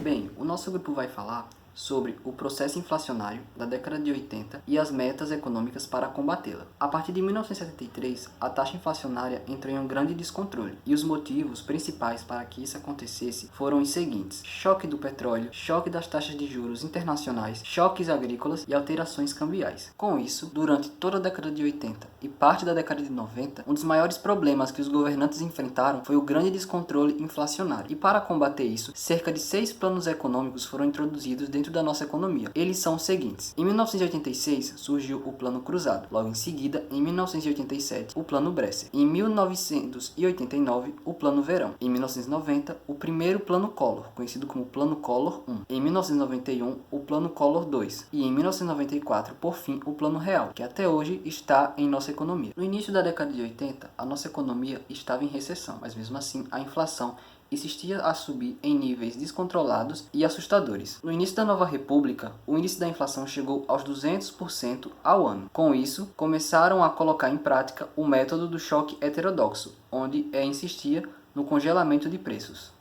Bem, o nosso grupo vai falar sobre o processo inflacionário da década de 80 e as metas econômicas para combatê-la. A partir de 1973, a taxa inflacionária entrou em um grande descontrole, e os motivos principais para que isso acontecesse foram os seguintes: choque do petróleo, choque das taxas de juros internacionais, choques agrícolas e alterações cambiais. Com isso, durante toda a década de 80 e parte da década de 90, um dos maiores problemas que os governantes enfrentaram foi o grande descontrole inflacionário. E para combater isso, cerca de 6 planos econômicos foram introduzidos dentro da nossa economia. Eles são os seguintes: em 1986 surgiu o Plano Cruzado, logo em seguida, em 1987, o Plano Bresser, em 1989, o Plano Verão, em 1990, o primeiro Plano Collor, conhecido como Plano Collor I, em 1991, o Plano Collor II e em 1994, por fim, o Plano Real, que até hoje está em nossa economia. No início da década de 80, a nossa economia estava em recessão, mas mesmo assim a inflação insistia a subir em níveis descontrolados e assustadores. No início da nova república, o índice da inflação chegou aos 200% ao ano. Com isso, começaram a colocar em prática o método do choque heterodoxo, onde insistia no congelamento de preços.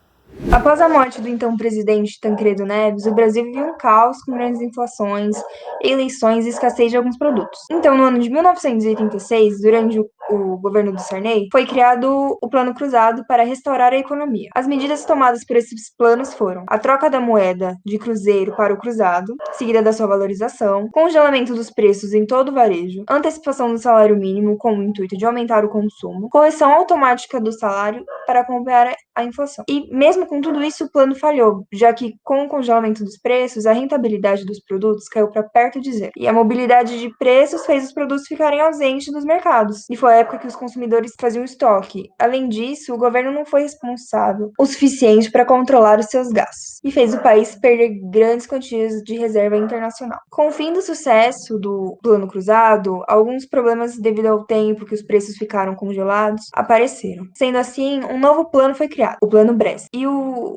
Após a morte do então presidente Tancredo Neves, o Brasil vivia um caos com grandes inflações, eleições e escassez de alguns produtos. Então, no ano de 1986, durante o governo do Sarney, foi criado o Plano Cruzado para restaurar a economia. As medidas tomadas por esses planos foram a troca da moeda de cruzeiro para o cruzado, seguida da sua valorização, congelamento dos preços em todo o varejo, antecipação do salário mínimo com o intuito de aumentar o consumo, correção automática do salário para acompanhar a inflação. E mesmo com tudo isso, o plano falhou, já que com o congelamento dos preços, a rentabilidade dos produtos caiu para perto de zero. E a mobilidade de preços fez os produtos ficarem ausentes dos mercados. E foi a época que os consumidores faziam estoque. Além disso, o governo não foi responsável o suficiente para controlar os seus gastos e fez o país perder grandes quantias de reserva internacional. Com o fim do sucesso do Plano Cruzado, alguns problemas devido ao tempo que os preços ficaram congelados apareceram. Sendo assim, um novo plano foi criado, o Plano Bresser. E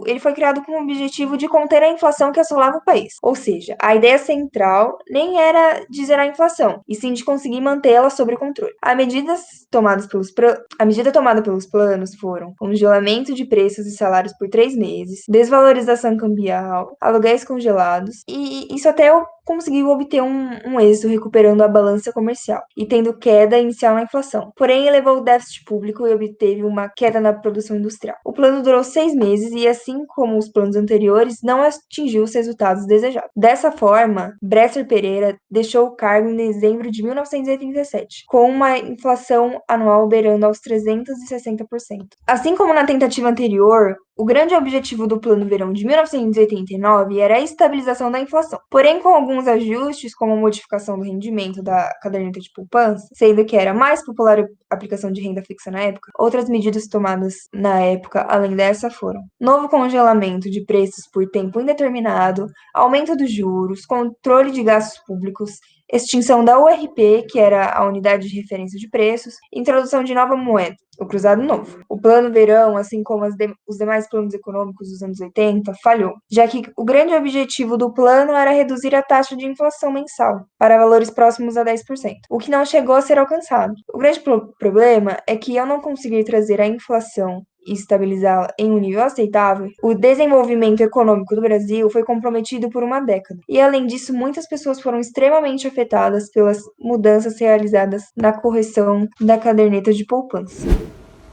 ele foi criado com o objetivo de conter a inflação que assolava o país. Ou seja, a ideia central nem era de zerar a inflação, e sim de conseguir mantê-la sob controle. A medida tomada pelos planos foram congelamento de preços e salários por 3 meses, desvalorização cambial, aluguéis congelados, e isso até conseguiu obter um êxito recuperando a balança comercial e tendo queda inicial na inflação. Porém, elevou o déficit público e obteve uma queda na produção industrial. O plano durou 6 meses e, assim como os planos anteriores, não atingiu os resultados desejados. Dessa forma, Bresser Pereira deixou o cargo em dezembro de 1987, com uma inflação anual beirando aos 360%. Assim como na tentativa anterior, o grande objetivo do Plano Verão de 1989 era a estabilização da inflação. Porém, com alguns ajustes, como a modificação do rendimento da caderneta de poupança, sendo que era a mais popular a aplicação de renda fixa na época, outras medidas tomadas na época, além dessa, foram novo congelamento de preços por tempo indeterminado, aumento dos juros, controle de gastos públicos, extinção da URP, que era a unidade de referência de preços, introdução de nova moeda, o Cruzado Novo. O Plano Verão, assim como os demais planos econômicos dos anos 80, falhou, já que o grande objetivo do plano era reduzir a taxa de inflação mensal para valores próximos a 10%, o que não chegou a ser alcançado. O grande problema é que, ao não conseguir trazer a inflação e estabilizá-la em um nível aceitável, o desenvolvimento econômico do Brasil foi comprometido por uma década. E, além disso, muitas pessoas foram extremamente afetadas pelas mudanças realizadas na correção da caderneta de poupança.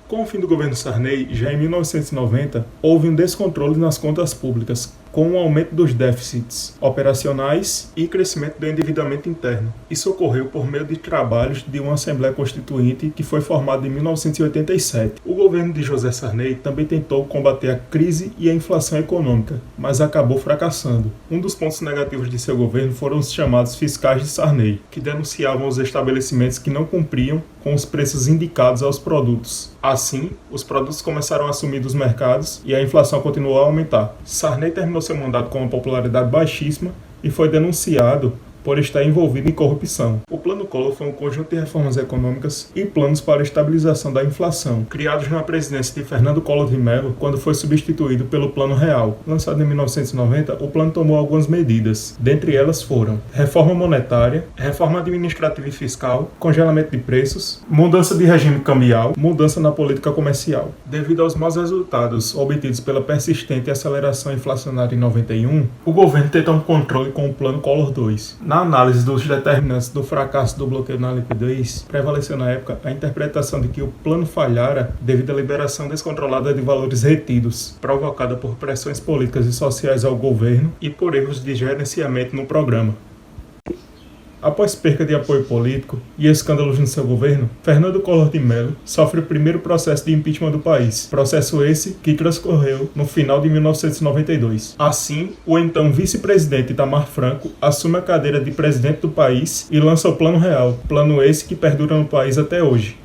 Com o fim do governo Sarney, já em 1990, houve um descontrole nas contas públicas, com um aumento dos déficits operacionais e crescimento do endividamento interno. Isso ocorreu por meio de trabalhos de uma Assembleia Constituinte que foi formada em 1987. O governo de José Sarney também tentou combater a crise e a inflação econômica, mas acabou fracassando. Um dos pontos negativos de seu governo foram os chamados fiscais de Sarney, que denunciavam os estabelecimentos que não cumpriam com os preços indicados aos produtos. Assim, os produtos começaram a sumir dos mercados e a inflação continuou a aumentar. Sarney terminou seu mandato com uma popularidade baixíssima e foi denunciado por estar envolvido em corrupção. O Plano Collor foi um conjunto de reformas econômicas e planos para a estabilização da inflação, criados na presidência de Fernando Collor de Mello, quando foi substituído pelo Plano Real. Lançado em 1990, o plano tomou algumas medidas. Dentre elas foram reforma monetária, reforma administrativa e fiscal, congelamento de preços, mudança de regime cambial, mudança na política comercial. Devido aos maus resultados obtidos pela persistente aceleração inflacionária em 91, o governo tentou um controle com o Plano Collor II. Na análise dos determinantes do fracasso do bloqueio na liquidez, prevaleceu na época a interpretação de que o plano falhara devido à liberação descontrolada de valores retidos, provocada por pressões políticas e sociais ao governo e por erros de gerenciamento no programa. Após perca de apoio político e escândalos no seu governo, Fernando Collor de Mello sofre o primeiro processo de impeachment do país, processo esse que transcorreu no final de 1992. Assim, o então vice-presidente Itamar Franco assume a cadeira de presidente do país e lança o Plano Real, plano esse que perdura no país até hoje.